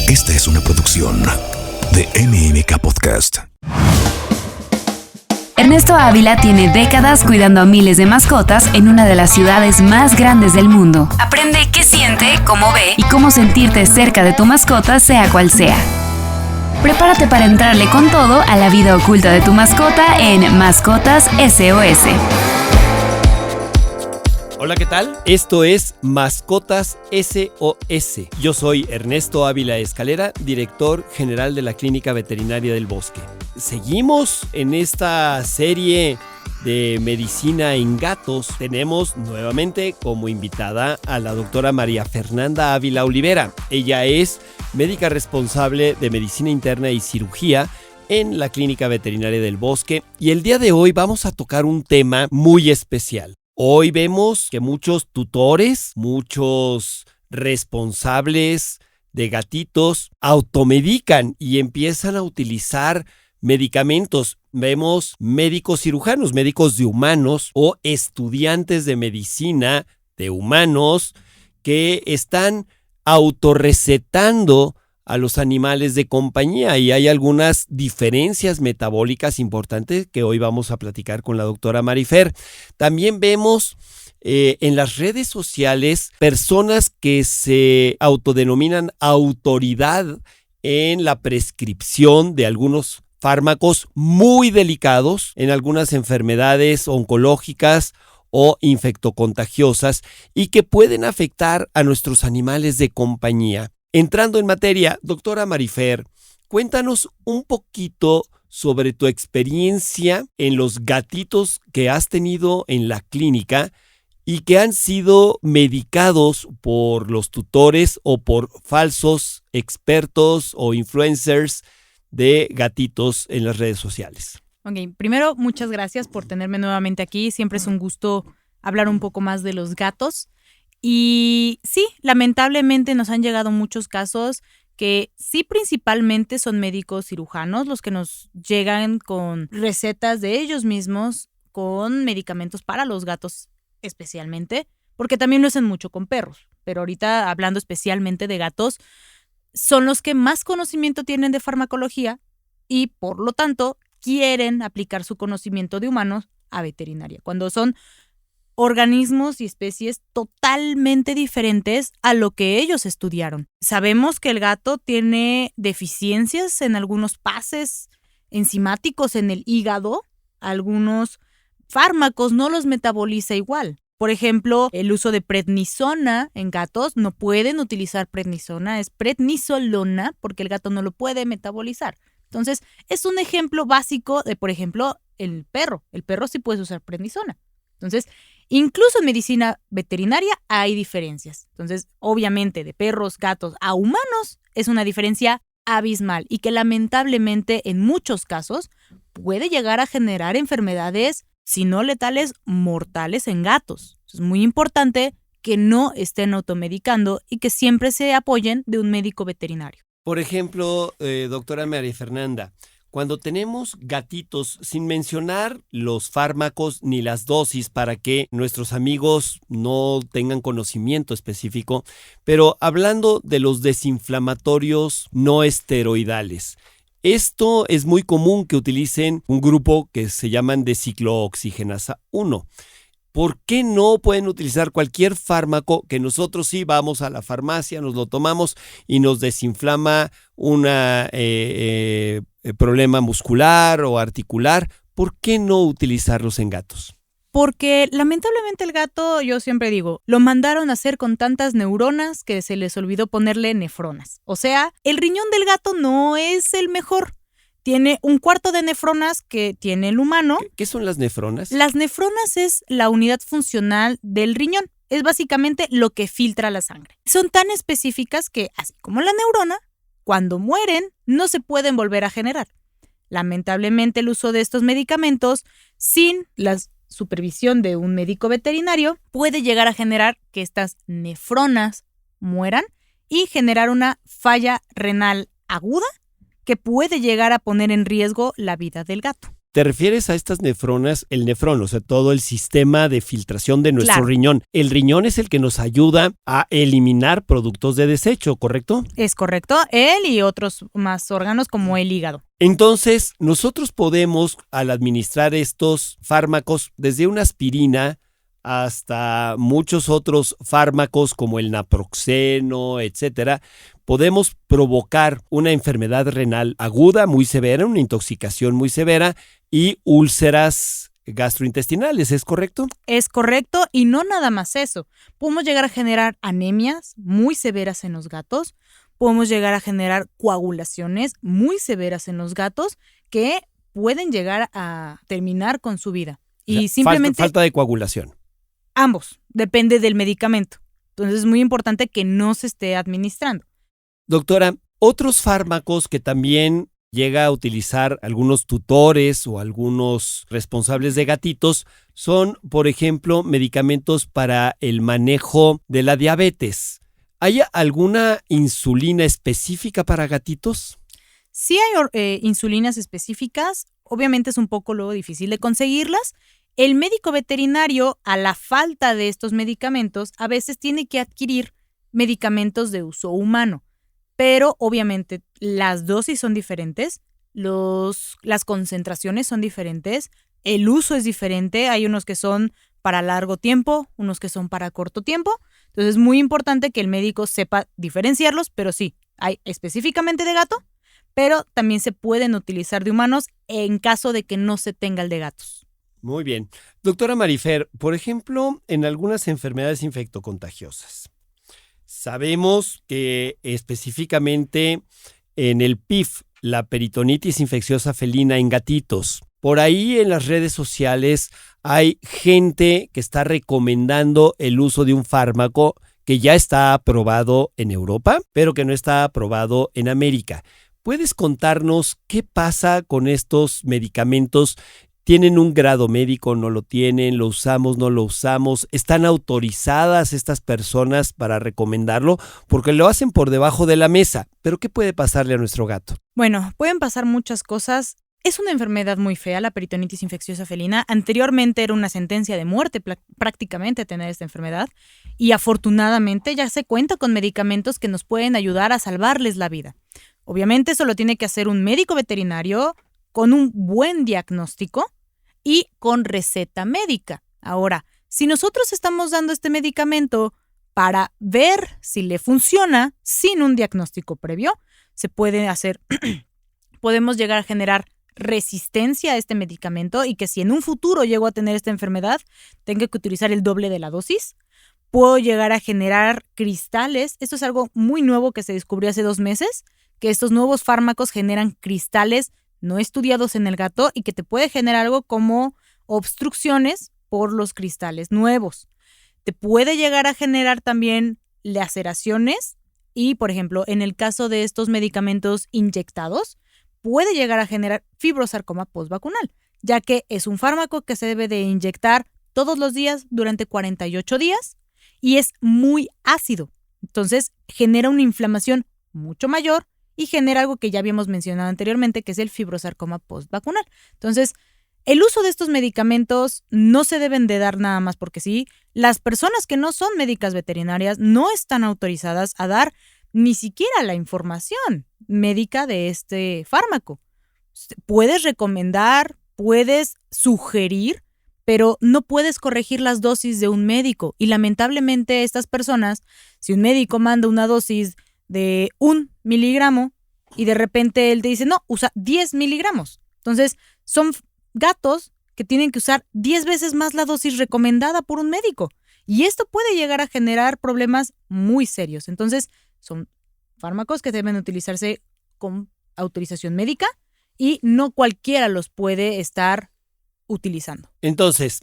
Esta es una producción de MMK Podcast. Ernesto Ávila tiene décadas cuidando a miles de mascotas en una de las ciudades más grandes del mundo. Aprende qué siente, cómo ve y cómo sentirte cerca de tu mascota, sea cual sea. Prepárate para entrarle con todo a la vida oculta de tu mascota en Mascotas SOS. Hola, ¿qué tal? Esto es Mascotas SOS. Yo soy Ernesto Ávila Escalera, director general de la Clínica Veterinaria del Bosque. Seguimos en esta serie de medicina en gatos. Tenemos nuevamente como invitada a la doctora María Fernanda Ávila Olivera. Ella es médica responsable de medicina interna y cirugía en la Clínica Veterinaria del Bosque. Y el día de hoy vamos a tocar un tema muy especial. Hoy vemos que muchos tutores, muchos responsables de gatitos automedican y empiezan a utilizar medicamentos. Vemos médicos cirujanos, médicos de humanos o estudiantes de medicina de humanos que están autorrecetando a los animales de compañía, y hay algunas diferencias metabólicas importantes que hoy vamos a platicar con la doctora Marifer. También vemos en las redes sociales personas que se autodenominan autoridad en la prescripción de algunos fármacos muy delicados en algunas enfermedades oncológicas o infectocontagiosas y que pueden afectar a nuestros animales de compañía. Entrando en materia, doctora Marifer, cuéntanos un poquito sobre tu experiencia en los gatitos que has tenido en la clínica y que han sido medicados por los tutores o por falsos expertos o influencers de gatitos en las redes sociales. Ok, primero, muchas gracias por tenerme nuevamente aquí. Siempre es un gusto hablar un poco más de los gatos. Y sí, lamentablemente nos han llegado muchos casos que sí principalmente son médicos cirujanos los que nos llegan con recetas de ellos mismos, con medicamentos para los gatos especialmente, porque también lo hacen mucho con perros. Pero ahorita, hablando especialmente de gatos, son los que más conocimiento tienen de farmacología y por lo tanto quieren aplicar su conocimiento de humanos a veterinaria, cuando son organismos y especies totalmente diferentes a lo que ellos estudiaron. Sabemos que el gato tiene deficiencias en algunos pases enzimáticos en el hígado. Algunos fármacos no los metaboliza igual. Por ejemplo, el uso de prednisona en gatos, no pueden utilizar prednisona, es prednisolona porque el gato no lo puede metabolizar. Entonces, es un ejemplo básico de, por ejemplo, el perro. El perro sí puede usar prednisona. Entonces, incluso en medicina veterinaria hay diferencias. Entonces, obviamente, de perros, gatos a humanos es una diferencia abismal y que lamentablemente en muchos casos puede llegar a generar enfermedades, si no letales, mortales en gatos. Es muy importante que no estén automedicando y que siempre se apoyen de un médico veterinario. Por ejemplo, doctora María Fernanda, cuando tenemos gatitos, sin mencionar los fármacos ni las dosis para que nuestros amigos no tengan conocimiento específico, pero hablando de los desinflamatorios no esteroidales, esto es muy común que utilicen un grupo que se llaman de ciclooxigenasa 1. ¿Por qué no pueden utilizar cualquier fármaco que nosotros sí vamos a la farmacia, nos lo tomamos y nos desinflama una problema muscular o articular? ¿Por qué no utilizarlos en gatos? Porque lamentablemente el gato, yo siempre digo, lo mandaron a hacer con tantas neuronas que se les olvidó ponerle nefronas. O sea, el riñón del gato no es el mejor. Tiene un cuarto de nefronas que tiene el humano. ¿Qué son las nefronas? Las nefronas es la unidad funcional del riñón. Es básicamente lo que filtra la sangre. Son tan específicas que, así como la neurona, cuando mueren no se pueden volver a generar. Lamentablemente el uso de estos medicamentos sin la supervisión de un médico veterinario puede llegar a generar que estas nefronas mueran y generar una falla renal aguda que puede llegar a poner en riesgo la vida del gato. te refieres a estas nefronas, el nefrón, o sea, todo el sistema de filtración de nuestro riñón. El riñón es el que nos ayuda a eliminar productos de desecho, ¿correcto? Es correcto, él y otros más órganos como el hígado. Entonces, nosotros podemos, al administrar estos fármacos, desde una aspirina hasta muchos otros fármacos como el naproxeno, etcétera, podemos provocar una enfermedad renal aguda muy severa, una intoxicación muy severa y úlceras gastrointestinales, ¿es correcto? Es correcto, y no nada más eso. Podemos llegar a generar anemias muy severas en los gatos, podemos llegar a generar coagulaciones muy severas en los gatos que pueden llegar a terminar con su vida. Y O sea, simplemente falta de coagulación. ambos, depende del medicamento. Entonces es muy importante que no se esté administrando. Doctora, otros fármacos que también llega a utilizar algunos tutores o algunos responsables de gatitos son, por ejemplo, medicamentos para el manejo de la diabetes. ¿Hay alguna insulina específica para gatitos? Sí hay insulinas específicas, obviamente es un poco luego difícil de conseguirlas. El médico veterinario, a la falta de estos medicamentos, a veces tiene que adquirir medicamentos de uso humano, pero obviamente las dosis son diferentes, las concentraciones son diferentes, el uso es diferente, hay unos que son para largo tiempo, unos que son para corto tiempo, entonces es muy importante que el médico sepa diferenciarlos, pero sí, hay específicamente de gato, pero también se pueden utilizar de humanos en caso de que no se tenga el de gatos. Muy bien. Doctora Marifer, por ejemplo, en algunas enfermedades infectocontagiosas, sabemos que específicamente en el PIF, la peritonitis infecciosa felina en gatitos, por ahí en las redes sociales hay gente que está recomendando el uso de un fármaco que ya está aprobado en Europa, pero que no está aprobado en América. ¿Puedes contarnos qué pasa con estos medicamentos? ¿Tienen un grado médico? ¿No lo tienen? ¿Lo usamos? ¿No lo usamos? ¿Están autorizadas estas personas para recomendarlo? Porque lo hacen por debajo de la mesa. ¿Pero qué puede pasarle a nuestro gato? Bueno, pueden pasar muchas cosas. Es una enfermedad muy fea, la peritonitis infecciosa felina. Anteriormente era una sentencia de muerte prácticamente tener esta enfermedad. Y afortunadamente ya se cuenta con medicamentos que nos pueden ayudar a salvarles la vida. Obviamente eso lo tiene que hacer un médico veterinario con un buen diagnóstico y con receta médica. Ahora, si nosotros estamos dando este medicamento para ver si le funciona sin un diagnóstico previo, se puede hacer, podemos llegar a generar resistencia a este medicamento y que si en un futuro llego a tener esta enfermedad, tenga que utilizar el doble de la dosis. Puedo llegar a generar cristales. Esto es algo muy nuevo que se descubrió hace 2 meses, que estos nuevos fármacos generan cristales no estudiados en el gato y que te puede generar algo como obstrucciones por los cristales nuevos. Te puede llegar a generar también laceraciones y, por ejemplo, en el caso de estos medicamentos inyectados, puede llegar a generar fibrosarcoma postvacunal, ya que es un fármaco que se debe de inyectar todos los días durante 48 días y es muy ácido. Entonces, genera una inflamación mucho mayor y genera algo que ya habíamos mencionado anteriormente, que es el fibrosarcoma postvacunal. Entonces, el uso de estos medicamentos no se deben de dar nada más porque sí. Las personas que no son médicas veterinarias no están autorizadas a dar ni siquiera la información médica de este fármaco. Puedes recomendar, puedes sugerir, pero no puedes corregir las dosis de un médico. Y lamentablemente estas personas, si un médico manda una dosis de 1 miligramo y de repente él te dice, no, usa 10 miligramos. Entonces, son gatos que tienen que usar 10 veces más la dosis recomendada por un médico. Y esto puede llegar a generar problemas muy serios. Entonces, son fármacos que deben utilizarse con autorización médica y no cualquiera los puede estar utilizando. Entonces,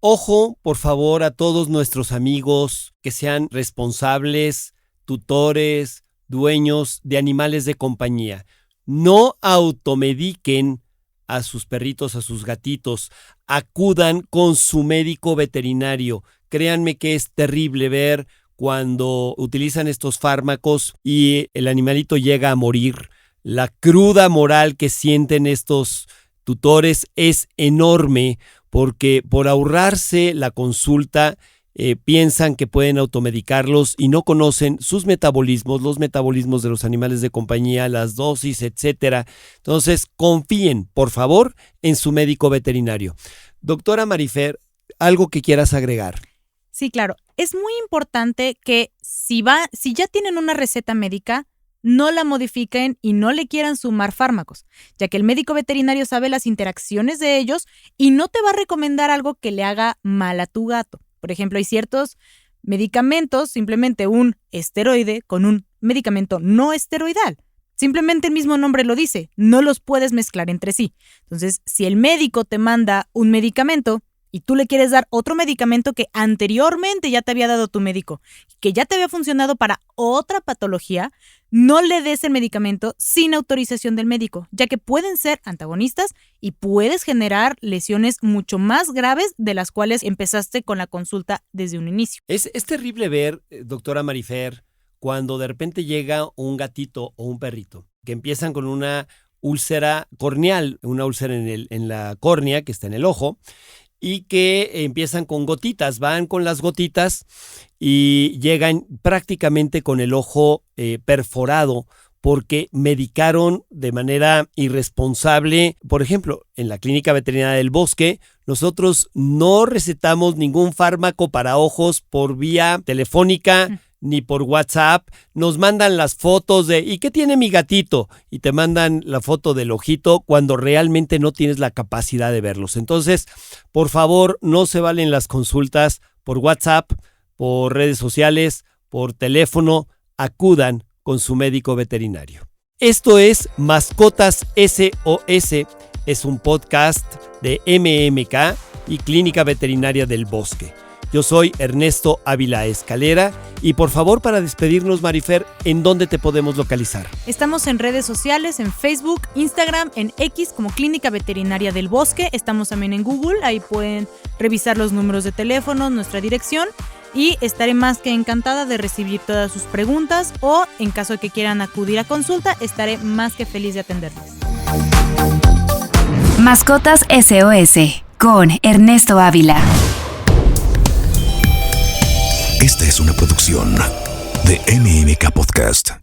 ojo, por favor, a todos nuestros amigos que sean responsables, tutores, dueños de animales de compañía. No automediquen a sus perritos, a sus gatitos. Acudan con su médico veterinario. Créanme que es terrible ver cuando utilizan estos fármacos y el animalito llega a morir. La cruda moral que sienten estos tutores es enorme porque por ahorrarse la consulta piensan que pueden automedicarlos y no conocen sus metabolismos, los metabolismos de los animales de compañía, las dosis, etcétera. Entonces, confíen, por favor, en su médico veterinario. Doctora Marifer, ¿algo que quieras agregar? Sí, claro. Es muy importante que si ya tienen una receta médica, no la modifiquen y no le quieran sumar fármacos, ya que el médico veterinario sabe las interacciones de ellos y no te va a recomendar algo que le haga mal a tu gato. Por ejemplo, hay ciertos medicamentos, simplemente un esteroide con un medicamento no esteroidal. Simplemente el mismo nombre lo dice, no los puedes mezclar entre sí. Entonces, si el médico te manda un medicamento y tú le quieres dar otro medicamento que anteriormente ya te había dado tu médico, que ya te había funcionado para otra patología, no le des el medicamento sin autorización del médico, ya que pueden ser antagonistas y puedes generar lesiones mucho más graves de las cuales empezaste con la consulta desde un inicio. Es terrible ver, doctora Marifer, cuando de repente llega un gatito o un perrito que empiezan con una úlcera corneal, una úlcera en la córnea que está en el ojo, y que empiezan con gotitas, van con las gotitas y llegan prácticamente con el ojo perforado porque medicaron de manera irresponsable. Por ejemplo, en la Clínica Veterinaria del Bosque, nosotros no recetamos ningún fármaco para ojos por vía telefónica ni por WhatsApp. Nos mandan las fotos de ¿y qué tiene mi gatito? Y te mandan la foto del ojito cuando realmente no tienes la capacidad de verlos. Entonces, por favor, no se valen las consultas por WhatsApp, por redes sociales, por teléfono. Acudan con su médico veterinario. Esto es Mascotas SOS. Es un podcast de MMK y Clínica Veterinaria del Bosque. Yo soy Ernesto Ávila Escalera y por favor, para despedirnos, Marifer, ¿en dónde te podemos localizar? Estamos en redes sociales, en Facebook, Instagram, en X como Clínica Veterinaria del Bosque. Estamos también en Google, ahí pueden revisar los números de teléfono, nuestra dirección y estaré más que encantada de recibir todas sus preguntas o en caso de que quieran acudir a consulta, estaré más que feliz de atenderles. Mascotas SOS con Ernesto Ávila. Esta es una producción de MMK Podcast.